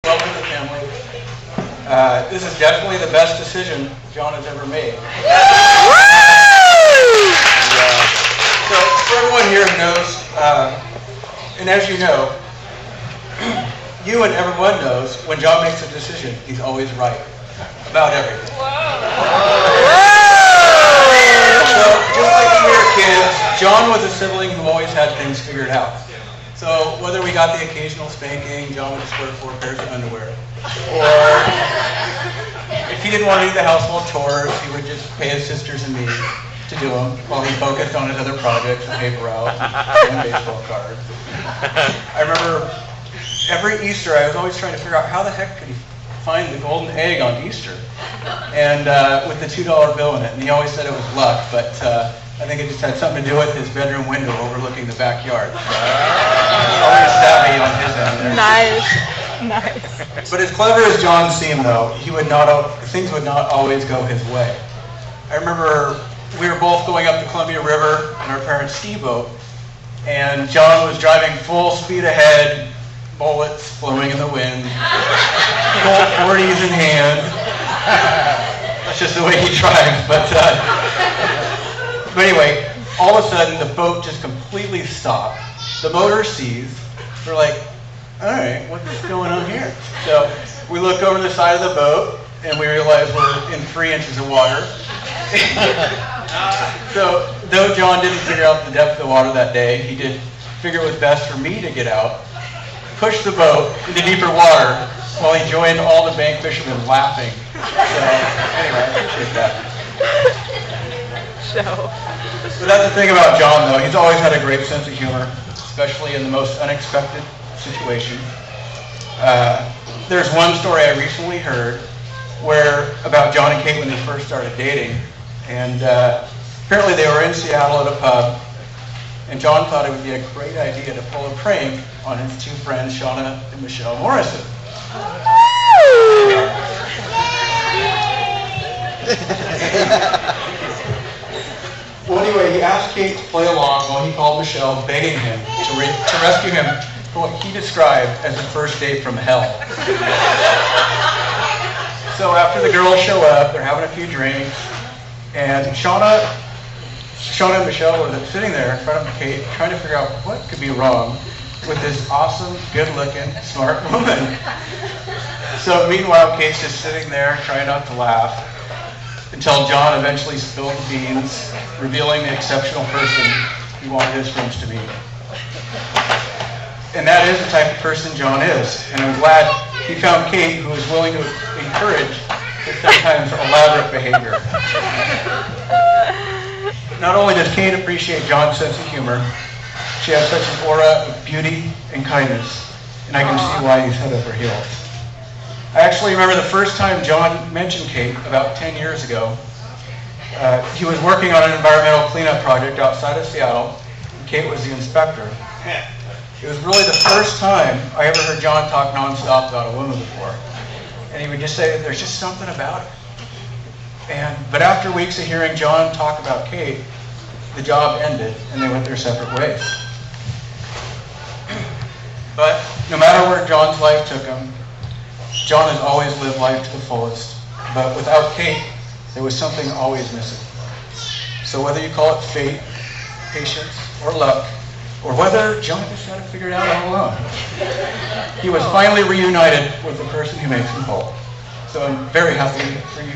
Welcome to the family. This is definitely the best decision John has ever made. So for everyone here who knows, and as you know, you and everyone knows, when John makes a decision, he's always right about everything. So just like when we were kids, John was a sibling who always had things figured out. So whether we got the occasional spanking, John would just wear 4 pairs of underwear. Or if he didn't want to do the household chores, he would just pay his sisters and me to do them while he focused on his other projects, paper routes, and baseball cards. I remember every Easter I was always trying to figure out how the heck could he find the golden egg on Easter, and with the $2 bill in it. And he always said it was luck, but I think it just had something to do with his bedroom window overlooking the backyard. Always savvy on his end there. Nice. But as clever as John seemed, though, things would not always go his way. I remember we were both going up the Columbia River in our parents' ski boat, and John was driving full speed ahead, bullets flowing in the wind, Colt 40s in hand. That's just the way he drives. But anyway, all of a sudden the boat just completely stopped. The motor seized. We're like, all right, what's going on here? So we look over the side of the boat and we realize we're in 3 inches of water. So though John didn't figure out the depth of the water that day, he did figure it was best for me to get out, push the boat into deeper water while he joined all the bank fishermen laughing. So anyway, I appreciate that. But that's the thing about John, though. He's always had a great sense of humor, especially in the most unexpected situations. There's one story I recently heard about John and Kate when they first started dating. And apparently they were in Seattle at a pub, and John thought it would be a great idea to pull a prank on his 2 friends, Shauna and Michelle Morrison. Well, anyway, he asked Kate to play along while he called Michelle, begging him to rescue him from what he described as a first date from hell. So after the girls show up, they're having a few drinks, and Shauna and Michelle were sitting there in front of Kate trying to figure out what could be wrong with this awesome, good-looking, smart woman. So meanwhile, Kate's just sitting there trying not to laugh until John eventually spilled the beans, revealing the exceptional person he wanted his friends to meet. And that is the type of person John is. And I'm glad he found Kate, who was willing to encourage his sometimes elaborate behavior. Not only does Kate appreciate John's sense of humor, she has such an aura of beauty and kindness, and I can see why he's head over heels. I actually remember the first time John mentioned Kate about 10 years ago. He was working on an environmental cleanup project outside of Seattle, and Kate was the inspector. It was really the first time I ever heard John talk nonstop about a woman before. And he would just say, there's just something about her. But after weeks of hearing John talk about Kate, the job ended and they went their separate ways. But no matter where John's life took him, John has always lived life to the fullest. But without Kate, there was something always missing. So whether you call it fate, patience, or luck, or whether John just had to figure it out all alone, he was finally reunited with the person who makes him whole. So I'm very happy for you.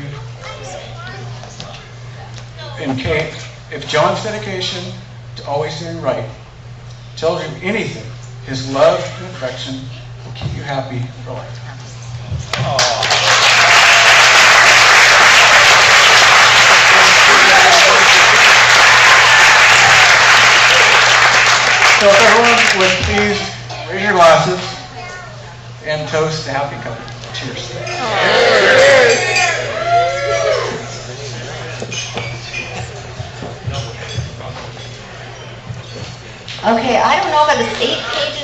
And Kate, if John's dedication to always doing right tells you anything, his love and affection will keep you happy for a lifetime. So if everyone would please raise your glasses and toast to happy couple. Cheers.